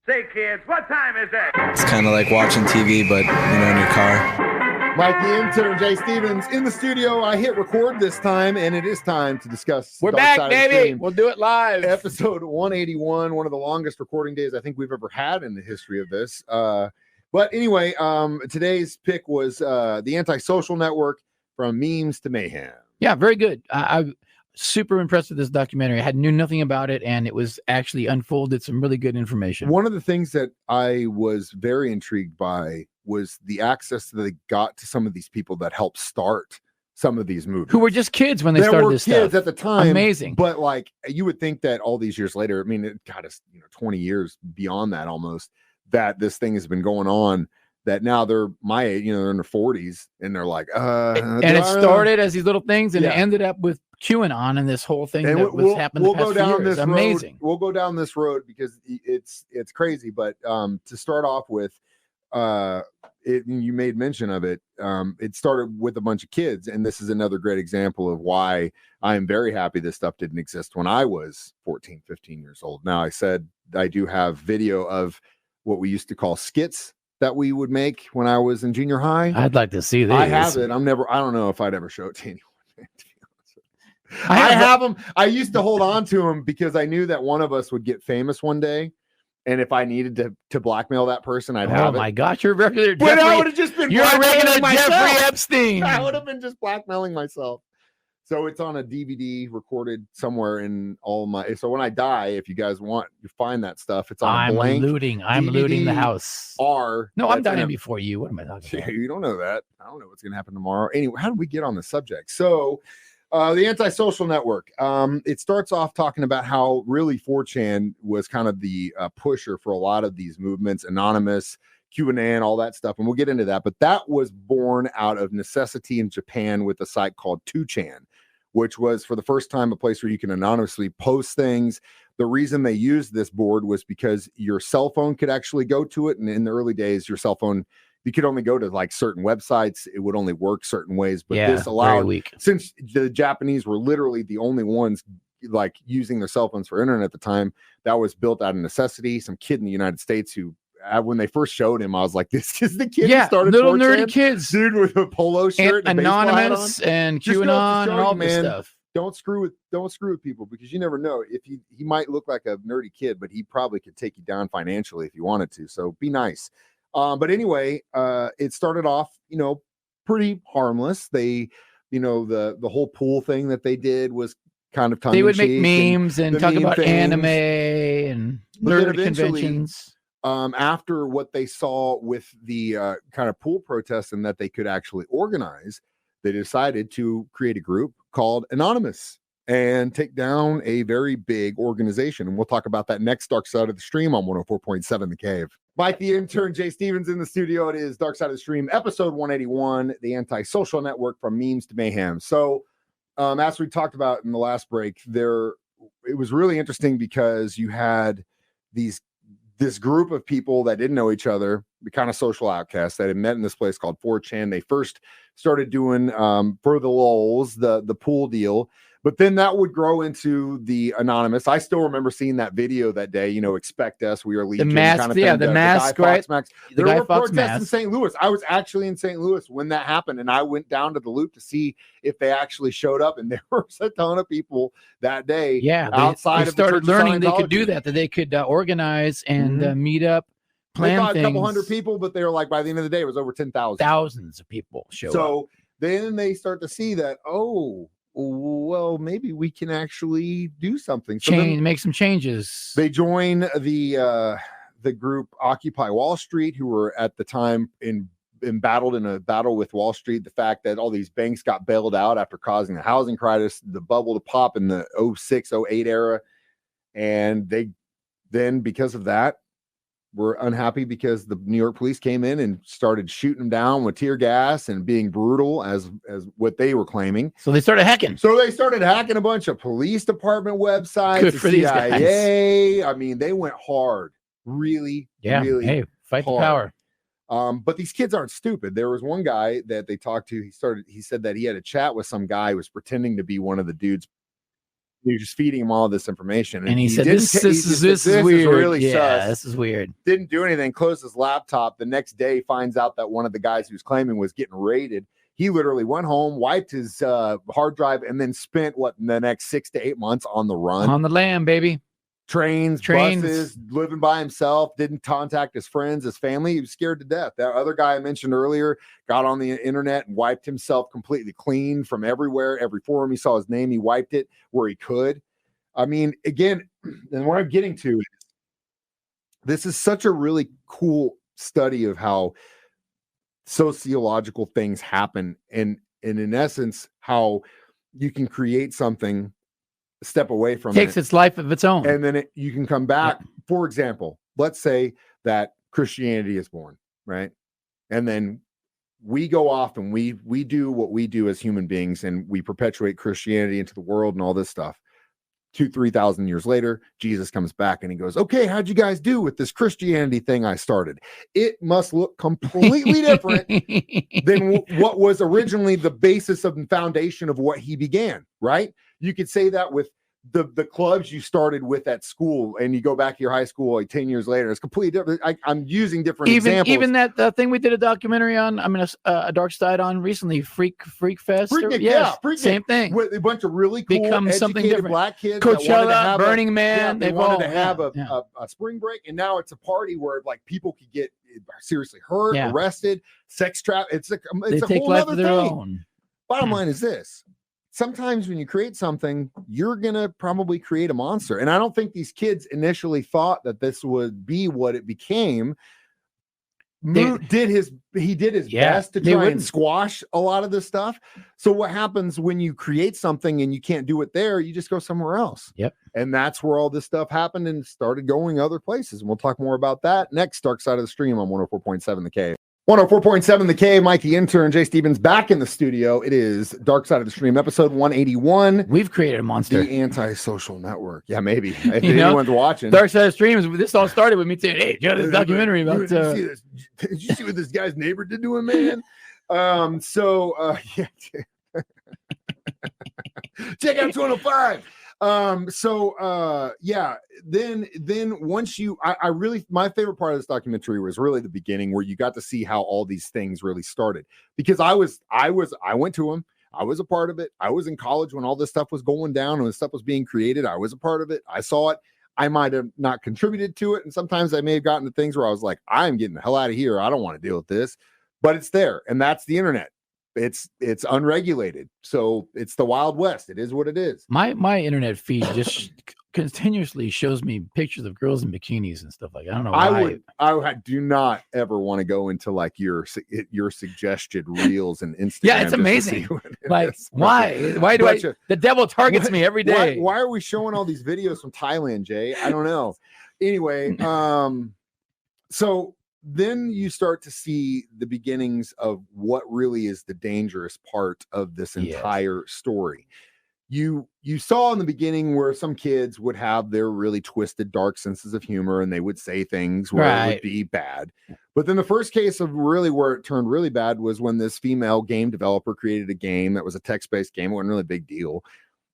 Say, kids, what time is it? It's kind of like watching TV, but, in your car. Mike, the intern, Jay Stevens, in the studio. I hit record this time, and it is time to discuss. We're back, baby. We'll do it live. Episode 181, one of the longest recording days I think we've ever had in the history of this. But anyway, today's pick was the Antisocial Network, from memes to mayhem. Yeah, very good. I'm super impressed with this documentary. I knew nothing about it, and it was actually unfolded some really good information. One of the things that I was very intrigued by was the access that they got to some of these people that helped start some of these movies, who were just kids when they started this stuff. Kids at the time. Amazing. But like, you would think that all these years later, I mean, it got us 20 years beyond that almost, that this thing has been going on, that now they're my age, they're in their 40s, and they're like, and it started as these little things, and it ended up with QAnon and this whole thing that was happening the past few years. Amazing. We'll go down this road because it's crazy. But to start off with, you made mention of it. It started with a bunch of kids, and this is another great example of why I am very happy this stuff didn't exist when I was 14, 15 years old. Now, I said I do have video of what we used to call skits that we would make when I was in junior high. I'd like to see this. I have it. I don't know if I'd ever show it to anyone. I have them. I used to hold on to them because I knew that one of us would get famous one day. And if I needed to blackmail that person, I'd have it. Oh my gosh, you're a regular Jeffrey. But I would have just been You're a regular Jeffrey Epstein. I would have been just blackmailing myself. So it's on a DVD recorded somewhere in all my. So when I die, if you guys want, you find that stuff. It's on a blank. I'm looting the house. No, I'm dying before you. What am I talking about? You don't know that. I don't know what's going to happen tomorrow. Anyway, how did we get on the subject? So the Antisocial Network. It starts off talking about how really 4chan was kind of the pusher for a lot of these movements, Anonymous, QAnon, all that stuff. And we'll get into that. But that was born out of necessity in Japan with a site called 2chan, which was for the first time a place where you can anonymously post things. The reason they used this board was because your cell phone could actually go to it. And in the early days, your cell phone, you could only go to like certain websites. It would only work certain ways. But this allowed, since the Japanese were literally the only ones like using their cell phones for internet at the time, that was built out of necessity. Some kid in the United States who, when they first showed him, I was like, this is the kid who started little 4chan? nerdy kids, dude, with a polo shirt, and Anonymous and QAnon and all this stuff. Don't screw with people, because you never know. If he might look like a nerdy kid, but he probably could take you down financially if you wanted to. So be nice. But anyway, it started off, pretty harmless. They, the whole pool thing that they did was kind of tongue-in-cheek. They would make memes and talk about anime and nerd conventions. After what they saw with the kind of pool protests and that they could actually organize, they decided to create a group called Anonymous and take down a very big organization. And we'll talk about that next Dark Side of the Stream on 104.7 The Cave. Mike, the intern, Jay Stevens in the studio. It is Dark Side of the Stream, episode 181, the Antisocial Network, from memes to mayhem. So as we talked about in the last break, it was really interesting because you had this group of people that didn't know each other, the kind of social outcasts that had met in this place called 4chan. They first started doing for the lulz, the pool deal, but then that would grow into the Anonymous. I still remember seeing that video that day, expect us, we are legion. The mask, kind of thing, the mask, right? There were protests in St. Louis. I was actually in St. Louis when that happened, and I went down to the Loop to see if they actually showed up, and there were a ton of people that day. Yeah, outside they of the started learning they could do that they could organize and meet up. They thought a couple hundred people, but they were like, by the end of the day, it was over 10,000. Thousands of people show up. So then they start to see that, well, maybe we can actually do something. So make some changes. They join the group Occupy Wall Street, who were at the time embattled in a battle with Wall Street. The fact that all these banks got bailed out after causing the housing crisis, the bubble to pop in the 06, 08 era. And they then, because of that, were unhappy because the New York police came in and started shooting them down with tear gas and being brutal as what they were claiming. So they started hacking. A bunch of police department websites. Good for these CIA. Guys. I mean, they went hard. Really, really hey, fight hard. The power. But these kids aren't stupid. There was one guy that they talked to. He said that he had a chat with some guy who was pretending to be one of the dudes, You're just feeding him all this information. And he said, didn't this he is just weird. This is really yeah, sus. this is weird. Didn't do anything, closed his laptop. The next day finds out that one of the guys who's claiming was getting raided. He literally went home, wiped his hard drive, and then spent the next 6 to 8 months on the run. On the lam, baby. Trains, buses, living by himself, didn't contact his friends, his family. He was scared to death. That other guy I mentioned earlier got on the internet and wiped himself completely clean from everywhere. Every forum he saw his name, he wiped it where he could. I mean, again, and what I'm getting to is this is such a really cool study of how sociological things happen, and in essence, how you can create something, step away from takes its life of its own, and then you can come back. For example, let's say that Christianity is born, right? And then we go off and we do what we do as human beings, and we perpetuate Christianity into the world and all this stuff. 2,000-3,000 years later, Jesus comes back and he goes, okay, how'd you guys do with this Christianity thing I started? It must look completely different than what was originally the basis of the foundation of what he began, right? You could say that with the clubs you started with at school, and you go back to your high school like 10 years later, it's completely different. I'm using different examples. Even that thing we did a documentary on, a dark side on recently, Freak Fest. Same thing. With a bunch of really cool, becomes something different. Black kids. Coachella, Burning Man. They wanted to have a spring break, and now it's a party where like people could get seriously hurt, arrested, sex trap. It's a whole other thing. Own. Bottom line is this. Sometimes when you create something, you're going to probably create a monster. And I don't think these kids initially thought that this would be what it became. He did his best to try and squash a lot of this stuff. So what happens when you create something and you can't do it there, you just go somewhere else. Yep. And that's where all this stuff happened and started going other places. And we'll talk more about that next. Dark Side of the Stream on 104.7 The Cave. 104.7 The Cave, Mike the Intern, Jay Stevens back in the studio. It is Dark Side of the Stream, episode 181. We've created a monster. The Antisocial Network. Yeah, maybe. If anyone's watching. Dark Side of the Stream, this all started with me saying, hey, you know, this documentary about... Did you see what this guy's neighbor did to him, man? Yeah. Check out 205. Then once I really, my favorite part of this documentary was really the beginning, where you got to see how all these things really started, because I went to them. I was a part of it. I was in college when all this stuff was going down and this stuff was being created. I was a part of it. I saw it. I might have not contributed to it. And sometimes I may have gotten to things where I was like, I'm getting the hell out of here. I don't want to deal with this, but it's there. And that's the internet. It's unregulated, so it's the Wild West. It is what it is. My internet feed just continuously shows me pictures of girls in bikinis and stuff like that. I don't know why. I do not ever want to go into like your suggested reels and Instagram. Yeah, it's amazing. Like why do the devil targets me every day? Why are we showing all these videos from Thailand, Jay? I don't know. Anyway, so then you start to see the beginnings of what really is the dangerous part of this entire story. You saw in the beginning where some kids would have their really twisted, dark senses of humor, and they would say things where it would be bad. But then the first case of really where it turned really bad was when this female game developer created a game that was a text-based game. It wasn't really a big deal.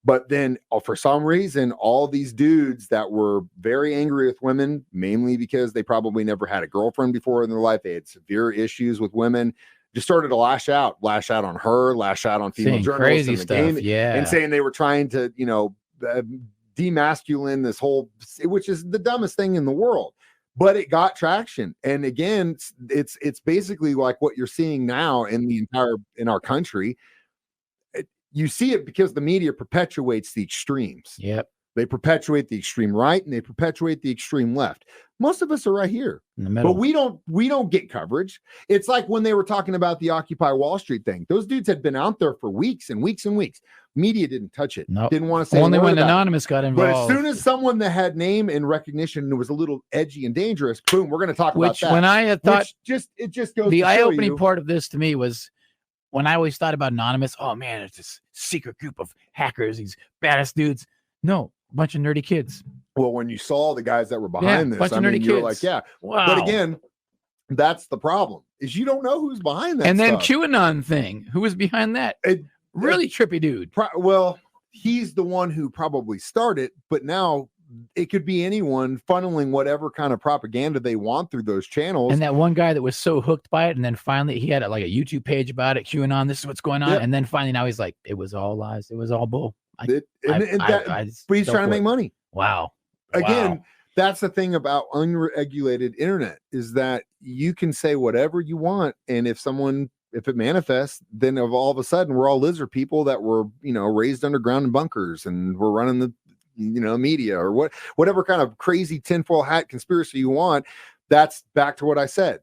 But then for some reason, all these dudes that were very angry with women, mainly because they probably never had a girlfriend before in their life, they had severe issues with women, just started to lash out on her, lash out on female journalists in the game, and saying they were trying to, demasculine this whole, which is the dumbest thing in the world. But it got traction. And again, it's basically like what you're seeing now in our country. You see it because the media perpetuates the extremes. Yep. They perpetuate the extreme right and they perpetuate the extreme left. Most of us are right here in the middle, but we don't get coverage. It's like when they were talking about the Occupy Wall Street thing. Those dudes had been out there for weeks and weeks and weeks. Media didn't touch it. Nope. Didn't want to say only when Anonymous got involved. But as soon as someone that had name and recognition and was a little edgy and dangerous, boom, we're going to talk about that. When I had thought, it just goes. The eye-opening part of this to me was, when I always thought about Anonymous, oh man, it's this secret group of hackers, these badass dudes. No, a bunch of nerdy kids. Well, when you saw the guys that were behind this, you're like, yeah. Wow. But again, that's the problem, is you don't know who's behind that. And then stuff. QAnon thing, who was behind that? Really trippy dude. Well, he's the one who probably started, but now it could be anyone funneling whatever kind of propaganda they want through those channels. And that one guy that was so hooked by it, and then finally he had like a YouTube page about it, QAnon, this is what's going on. Yep. And then finally now he's like, it was all lies. It was all bull. But he's trying to make money. Wow. Again, that's the thing about unregulated internet, is that you can say whatever you want. And if it manifests, then all of a sudden we're all lizard people that were, raised underground in bunkers, and we're running the, media, or whatever kind of crazy tinfoil hat conspiracy you want. That's back to what I said.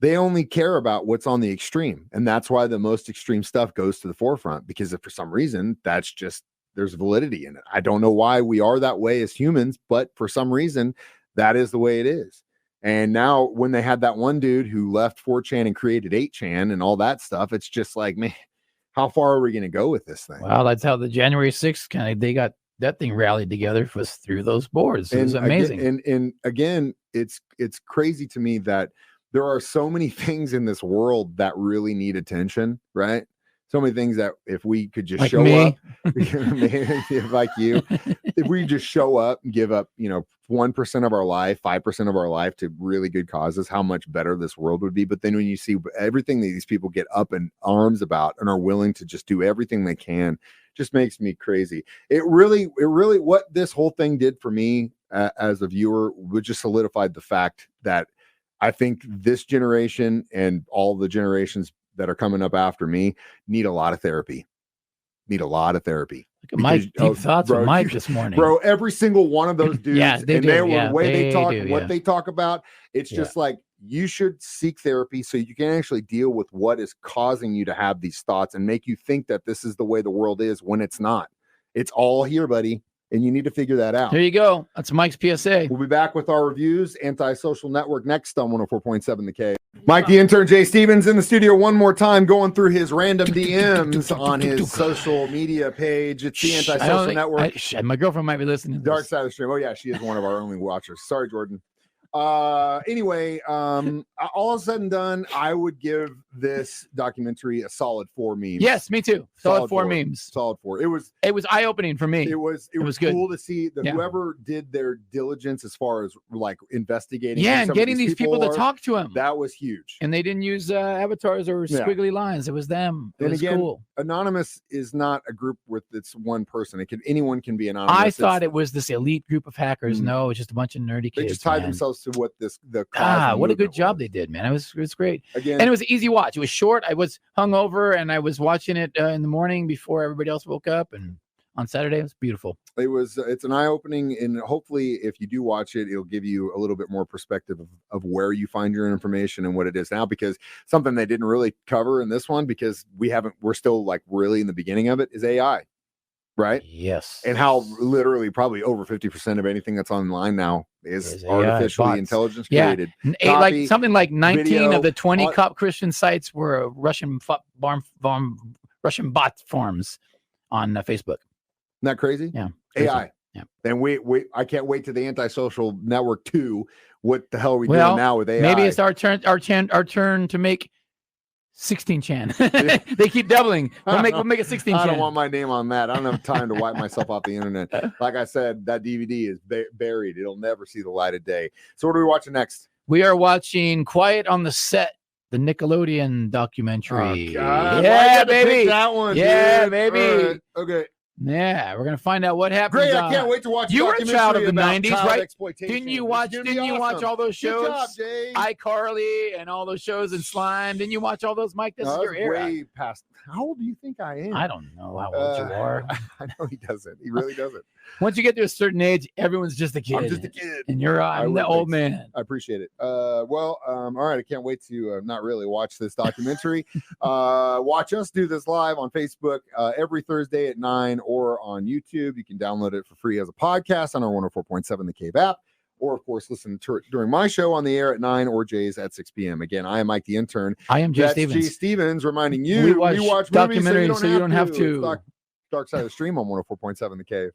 They only care about what's on the extreme. And that's why the most extreme stuff goes to the forefront, because if for some reason there's validity in it. I don't know why we are that way as humans, but for some reason that is the way it is. And now when they had that one dude who left 4chan and created 8chan and all that stuff, it's just like, man, how far are we going to go with this thing? Well, that's how the January 6th they got that thing rallied together, was through those boards. It was amazing. And again, it's crazy to me that there are so many things in this world that really need attention, right? So many things that if we could just show up, like you, if we just show up and give up, 1% of our life, 5% of our life to really good causes, how much better this world would be. But then when you see everything that these people get up in arms about and are willing to just do everything they can, just makes me crazy. It really, what this whole thing did for me as a viewer would just solidified the fact that I think this generation and all the generations that are coming up after me need a lot of therapy. Look at Mike's deep thoughts with Mike this morning. Bro, every single one of those dudes, the way they talk, what they talk about, it's just like, you should seek therapy so you can actually deal with what is causing you to have these thoughts and make you think that this is the way the world is, when it's not. It's all here, buddy. And you need to figure that out. There you go. That's Mike's PSA. We'll be back with our reviews. Antisocial Network next on 104.7 The K. Mike the Intern, Jay Stevens in the studio one more time, going through his random DMs on his social media page. It's the Antisocial Network. My girlfriend might be listening to this. Dark Side of the Stream. Oh, yeah, she is one of our only watchers. Sorry, Jordan. Anyway, all said and done, I would give this documentary a solid 4 memes. Yes, me too. Solid 4 memes. Solid 4. It was eye-opening for me. It was cool to see that whoever did their diligence as far as like investigating. Yeah, and getting these people to talk to him. That was huge. And they didn't use avatars or squiggly lines. It was them. It was cool. Anonymous is not a group with it's one person. Anyone can be anonymous. I thought it was this elite group of hackers. No, it's just a bunch of nerdy kids. They just tied themselves to what what a good job they did, man. It was great. Again, and it was an easy watch. It was short. I was hungover and I was watching it in the morning before everybody else woke up, and on Saturday it was beautiful. It's an eye-opening, and hopefully if you do watch it, it'll give you a little bit more perspective of where you find your information and what it is now, because something they didn't really cover in this one, because we're still like really in the beginning of it, is AI. Right? Yes. And how literally probably over 50% of anything that's online now is artificially intelligence created. Yeah. Like something like 19 of the 20 Christian sites were Russian bot farms on Facebook. Isn't that crazy? Yeah. AI. Yeah. And I can't wait to the Antisocial Network 2. What the hell are we doing now with AI? Maybe it's our turn to make 16chan. They keep doubling. We'll make it 16chan. I don't want my name on that. I don't have time to wipe myself off the internet. Like I said, that DVD is buried. It'll never see the light of day. So what are we watching next? We are watching Quiet on the Set, the Nickelodeon documentary. Oh, God. Yeah, baby. That one. Yeah, dude. baby. Right. Okay. Yeah, we're gonna find out what happens. Great! I can't wait to watch. You were a child of the '90s, right? Didn't you watch all those shows? Good job, iCarly and all those shows and Slime. Didn't you watch all those, Mike? This is your era. Way past. How old do you think I am? I don't know how old you are. I know he doesn't. He really doesn't. Once you get to a certain age, everyone's just a kid. I'm just a kid, and I'm the old man. I appreciate it. All right. I can't wait to not really watch this documentary. Watch us do this live on Facebook every Thursday at 9 or on YouTube. You can download it for free as a podcast on our 104.7 The Cave app, or of course listen to it during my show on the air at 9 or Jay's at 6 p.m. Again, I am Mike the Intern. I am Jay Stevens. Jay Stevens reminding you we watch documentaries so you don't have to. Dark Side of the Stream on 104.7 The Cave.